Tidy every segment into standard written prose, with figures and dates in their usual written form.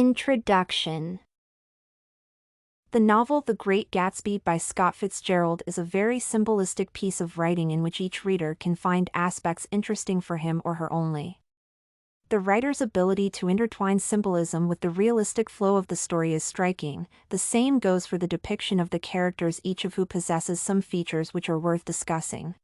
Introduction. The novel The Great Gatsby by Scott Fitzgerald is a very symbolistic piece of writing in which each reader can find aspects interesting for him or her only. The writer's ability to intertwine symbolism with the realistic flow of the story is striking. The same goes for the depiction of the characters, each of whom possesses some features which are worth discussing.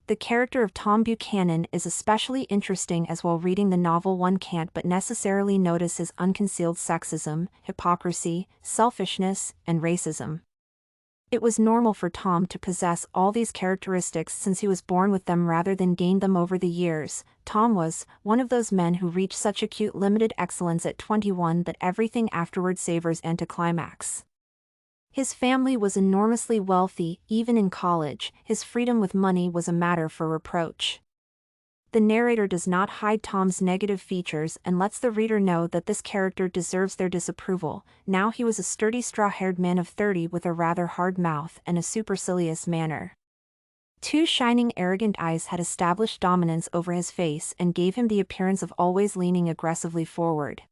The character of Tom Buchanan is especially interesting as while reading the novel one can't but necessarily notice his unconcealed sexism, hypocrisy, selfishness, and racism. It was normal for Tom to possess all these characteristics since he was born with them rather than gained them over the years. Tom was one of those men who reach such acute limited excellence at 21 that everything afterward savors anticlimax. His family was enormously wealthy, even in college. His freedom with money was a matter for reproach. The narrator does not hide Tom's negative features and lets the reader know that this character deserves their disapproval. Now he was a sturdy straw-haired man of 30 with a rather hard mouth and a supercilious manner. Two shining arrogant eyes had established dominance over his face and gave him the appearance of always leaning aggressively forward.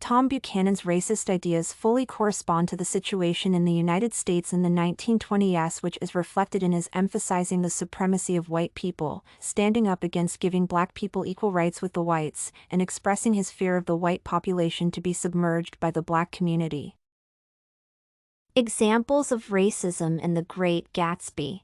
Tom Buchanan's racist ideas fully correspond to the situation in the United States in the 1920s, which is reflected in his emphasizing the supremacy of white people, standing up against giving black people equal rights with the whites, and expressing his fear of the white population to be submerged by the black community. Examples of racism in The Great Gatsby.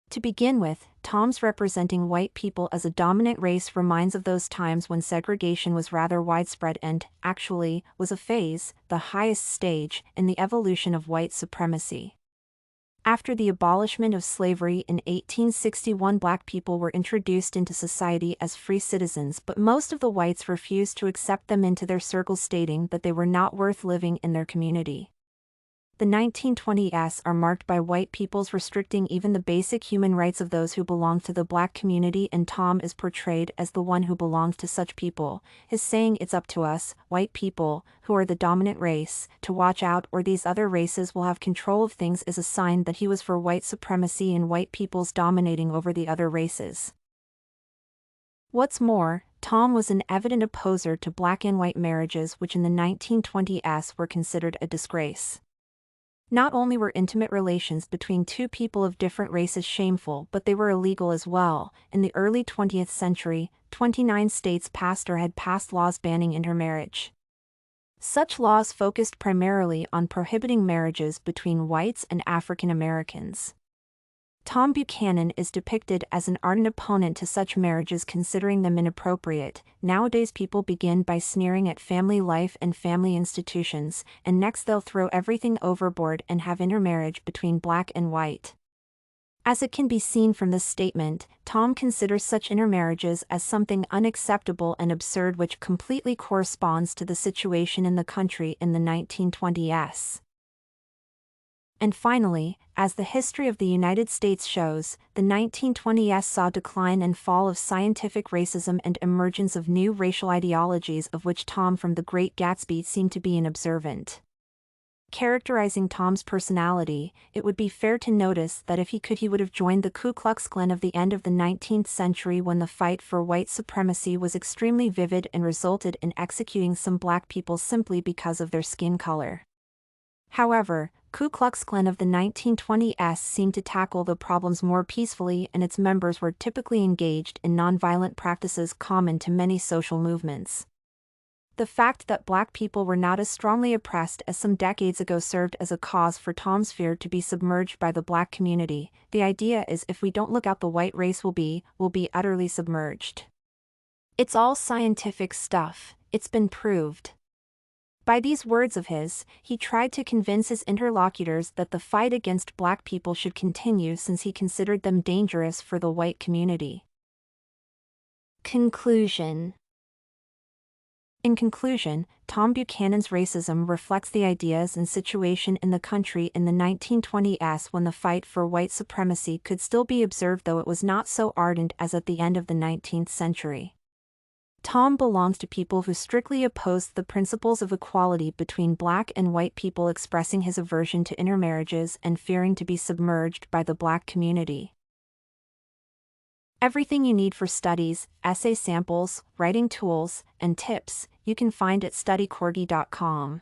To begin with, Tom's representing white people as a dominant race reminds of those times when segregation was rather widespread and, actually, was a phase, the highest stage, in the evolution of white supremacy. After the abolishment of slavery in 1861, black people were introduced into society as free citizens, but most of the whites refused to accept them into their circles, stating that they were not worth living in their community. The 1920s are marked by white people's restricting even the basic human rights of those who belonged to the black community, and Tom is portrayed as the one who belongs to such people. His saying, "It's up to us, white people, who are the dominant race, to watch out or these other races will have control of things," is a sign that he was for white supremacy and white people's dominating over the other races. What's more, Tom was an evident opposer to black and white marriages, which in the 1920s were considered a disgrace. Not only were intimate relations between two people of different races shameful, but they were illegal as well. In the early 20th century, 29 states passed or had passed laws banning intermarriage. Such laws focused primarily on prohibiting marriages between whites and African Americans. Tom Buchanan is depicted as an ardent opponent to such marriages, considering them inappropriate. Nowadays people begin by sneering at family life and family institutions, and next they'll throw everything overboard and have intermarriage between black and white. As it can be seen from this statement, Tom considers such intermarriages as something unacceptable and absurd, which completely corresponds to the situation in the country in the 1920s. And finally, as the history of the United States shows, the 1920s saw decline and fall of scientific racism and emergence of new racial ideologies, of which Tom from The Great Gatsby seemed to be an observant. Characterizing Tom's personality, it would be fair to notice that if he could, he would have joined the Ku Klux Klan of the end of the 19th century, when the fight for white supremacy was extremely vivid and resulted in executing some black people simply because of their skin color. However, Ku Klux Klan of the 1920s seemed to tackle the problems more peacefully, and its members were typically engaged in nonviolent practices common to many social movements. The fact that black people were not as strongly oppressed as some decades ago served as a cause for Tom's fear to be submerged by the black community. The idea is, if we don't look out, the white race will be utterly submerged. It's all scientific stuff, it's been proved. By these words of his, he tried to convince his interlocutors that the fight against black people should continue, since he considered them dangerous for the white community. Conclusion. In conclusion, Tom Buchanan's racism reflects the ideas and situation in the country in the 1920s, when the fight for white supremacy could still be observed, though it was not so ardent as at the end of the 19th century. Tom belongs to people who strictly opposed the principles of equality between black and white people, expressing his aversion to intermarriages and fearing to be submerged by the black community. Everything you need for studies, essay samples, writing tools, and tips You can find it studycorgi.com.